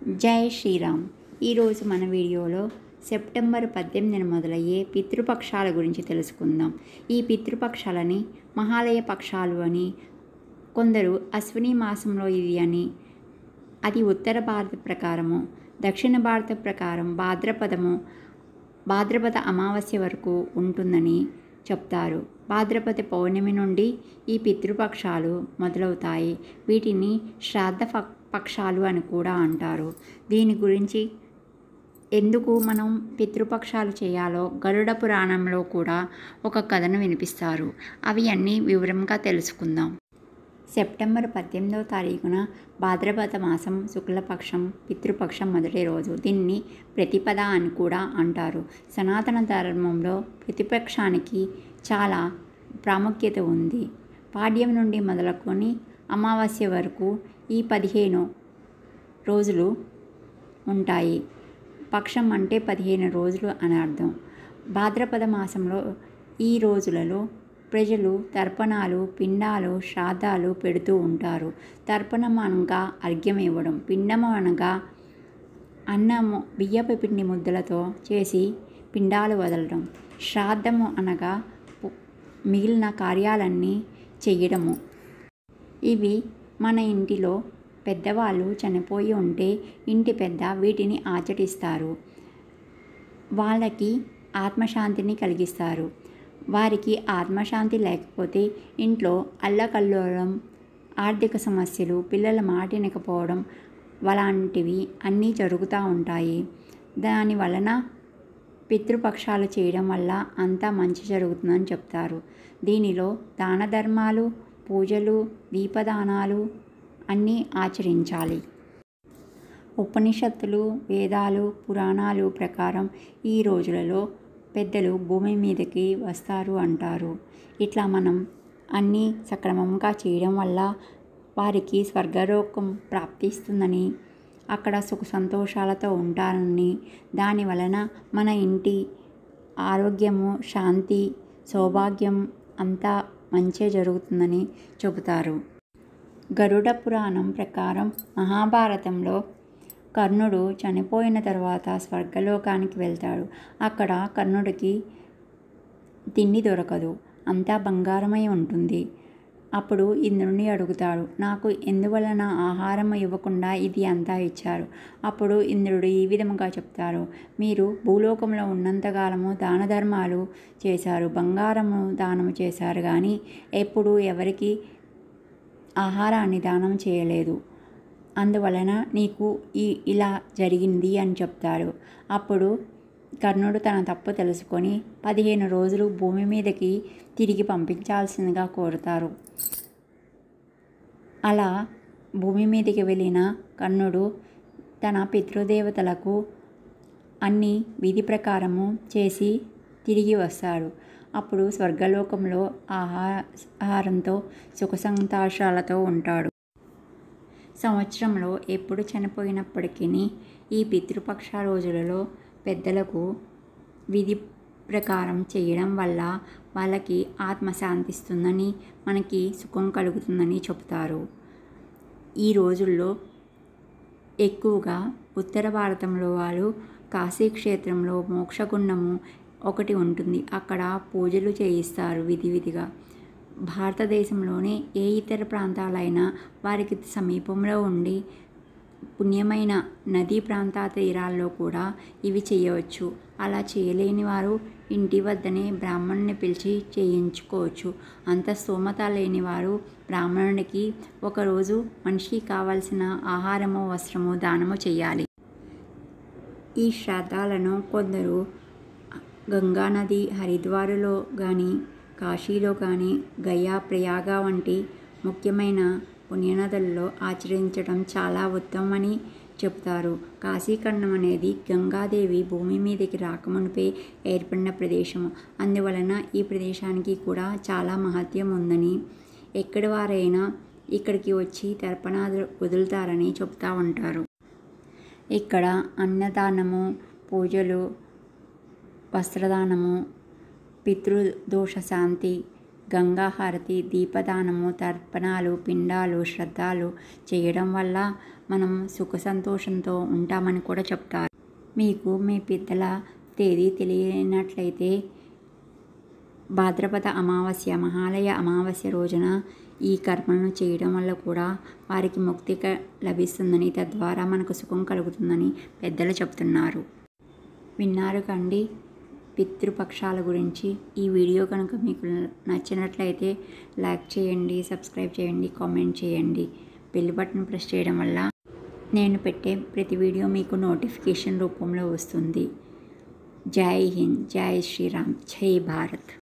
జై శ్రీరామ్. ఈరోజు మన వీడియోలో సెప్టెంబర్ 18 మొదలయ్యే పితృపక్షాల గురించి తెలుసుకుందాం. ఈ పితృపక్షాలని మహాలయ పక్షాలు అని, కొందరు అశ్విని మాసంలో ఇది అని, అది ఉత్తర భారత ప్రకారము, దక్షిణ భారత ప్రకారం భాద్రపద అమావాస్య వరకు ఉంటుందని చెప్తారు. భాద్రపద పౌర్ణమి నుండి ఈ పితృపక్షాలు మొదలవుతాయి. వీటిని శ్రాద్ధ పక్షాలు అని కూడా అంటారు. దీని గురించి ఎందుకు మనం పితృపక్షాలు చేయాలో గరుడ పురాణంలో కూడా ఒక కథను వినిపిస్తారు. అవి అన్నీ వివరంగా తెలుసుకుందాం. సెప్టెంబర్ 18వ తారీఖున భాద్రపద మాసం శుక్లపక్షం పితృపక్షం మొదటి రోజు. దీన్ని ప్రతిపద అని కూడా అంటారు. సనాతన ధర్మంలో ప్రతిపక్షానికి చాలా ప్రాముఖ్యత ఉంది. పాడ్యం నుండి మొదలుకొని అమావాస్య వరకు ఈ 15 రోజులు ఉంటాయి. పక్షం అంటే 15 రోజులు అని అర్థం. భాద్రపద మాసంలో ఈ రోజులలో ప్రజలు తర్పణాలు, పిండాలు, శ్రాద్ధాలు పెడుతూ ఉంటారు. తర్పణం అనగా అర్ఘ్యం ఇవ్వడం, పిండము అనగా అన్నము బియ్యపు పిండి ముద్దలతో చేసి పిండాలు వదలడం, శ్రాద్ధము అనగా మిగిలిన కార్యాలన్నీ చెయ్యడము. ఇవి మన ఇంటిలో పెద్దవాళ్ళు చనిపోయి ఉంటే ఇంటి పెద్ద వీటిని ఆచరిస్తారు. వాళ్ళకి ఆత్మశాంతిని కలిగిస్తారు. వారికి ఆత్మశాంతి లేకపోతే ఇంట్లో అల్లకల్లోలం, ఆర్థిక సమస్యలు, పిల్లల మాట వినకపోవడం అలాంటివి అన్నీ జరుగుతూ ఉంటాయి. దాని వలన పితృపక్షాలు చేయడం వల్ల అంతా మంచి జరుగుతుందని చెప్తారు. దీనిలో దాన ధర్మాలు, పూజలు, దీపదానాలు అన్నీ ఆచరించాలి. ఉపనిషత్తులు, వేదాలు, పురాణాలు ప్రకారం ఈ రోజులలో పెద్దలు భూమి మీదకి వస్తారు అంటారు. ఇట్లా మనం అన్నీ సక్రమంగా చేయడం వల్ల వారికి స్వర్గలోకం ప్రాప్తిస్తుందని, అక్కడ సుఖ సంతోషాలతో ఉంటారని, దాని వలన మన ఇంటి ఆరోగ్యము, శాంతి, సౌభాగ్యం అంతా మంచి జరుగుతుందని చెబుతారు. గరుడ పురాణం ప్రకారం మహాభారతంలో కర్ణుడు చనిపోయిన తర్వాత స్వర్గలోకానికి వెళ్తాడు. అక్కడ కర్ణుడికి తిండి దొరకదు, అంతా బంగారమై ఉంటుంది. అప్పుడు ఇంద్రుని అడుగుతాడు, నాకు ఎందువలన ఆహారం ఇవ్వకుండా ఇది అంతా ఇచ్చారు? అప్పుడు ఇంద్రుడు ఈ విధముగా చెప్తారు, మీరు భూలోకంలో ఉన్నంతకాలము దాన ధర్మాలు చేశారు, బంగారము దానము చేశారు, కానీ ఎప్పుడు ఎవరికి ఆహారాన్ని దానం చేయలేదు. అందువలన నీకు ఇలా జరిగింది అని చెప్తారు. అప్పుడు కర్ణుడు తన తప్పు తెలుసుకొని 15 రోజులు భూమి మీదకి తిరిగి పంపించాల్సిందిగా కోరుతారు. అలా భూమి మీదకి వెళ్ళిన కర్ణుడు తన పితృదేవతలకు అన్ని విధి ప్రకారము చేసి తిరిగి వస్తాడు. అప్పుడు స్వర్గలోకంలో ఆహారంతో సుఖ సంతోషాలతో ఉంటాడు. సంవత్సరంలో ఎప్పుడు చనిపోయినప్పటికీ ఈ పితృపక్ష రోజులలో పెద్దలకు విధి ప్రకారం చేయడం వల్ల వాళ్ళకి ఆత్మ శాంతిస్తుందని, మనకి సుఖం కలుగుతుందని చెప్తారు. ఈ రోజుల్లో ఎక్కువగా ఉత్తర భారతంలో వాళ్ళు కాశీక్షేత్రంలో మోక్షగుండము ఒకటి ఉంటుంది. అక్కడ పూజలు చేయిస్తారు విధిగా. భారతదేశంలోనే ఏ ఇతర ప్రాంతాలైనా వారికి సమీపంలో ఉండి పుణ్యమైన నదీ ప్రాంత తీరాల్లో కూడా ఇవి చేయవచ్చు. అలా చేయలేని వారు ఇంటి వద్దనే బ్రాహ్మణుని పిలిచి చేయించుకోవచ్చు. అంత స్తోమత లేని వారు బ్రాహ్మణుడికి ఒకరోజు మనిషికి కావలసిన ఆహారము, వస్త్రము దానము చేయాలి. ఈ శ్రాద్ధాలను కొందరు గంగానది, హరిద్వారులో కానీ, కాశీలో కానీ, గయా, ప్రయాగ వంటి ముఖ్యమైన పుణ్యనదుల్లో ఆచరించడం చాలా ఉత్తమమని చెబుతారు. కాశీఖండం అనేది గంగాదేవి భూమి మీదకి రాకమునిపే ఏర్పడిన ప్రదేశము. అందువలన ఈ ప్రదేశానికి కూడా చాలా మహత్యం ఉందని, ఎక్కడి వారైనా ఇక్కడికి వచ్చి తర్పణాలు వదులుతారని చెప్తూ ఉంటారు. ఇక్కడ అన్నదానము, పూజలు, వస్త్రదానము, పితృదోష శాంతి, గంగాహారతి, దీపదానము, తర్పణాలు, పిండాలు, శ్రద్ధాలు చేయడం వల్ల మనం సుఖ సంతోషంతో ఉంటామని కూడా చెప్తారు. మీకు మీ పెద్దల తేదీ తెలియనట్లయితే భాద్రపద అమావాస్య, మహాలయ అమావాస్య రోజున ఈ కర్మలను చేయడం వల్ల కూడా వారికి ముక్తి లభిస్తుందని, తద్వారా మనకు సుఖం కలుగుతుందని పెద్దలు చెప్తున్నారు. విన్నారు కండి పితృపక్షాల గురించి. ఈ వీడియో కనుక మీకు నచ్చినట్లయితే లైక్ చేయండి, సబ్స్క్రైబ్ చేయండి, కామెంట్ చేయండి. బెల్ బటన్ ప్రెస్ చేయడం వల్ల నేను పెట్టే ప్రతి వీడియో మీకు నోటిఫికేషన్ రూపంలో వస్తుంది. జై హింద్, జై శ్రీరామ్, జై భారత్.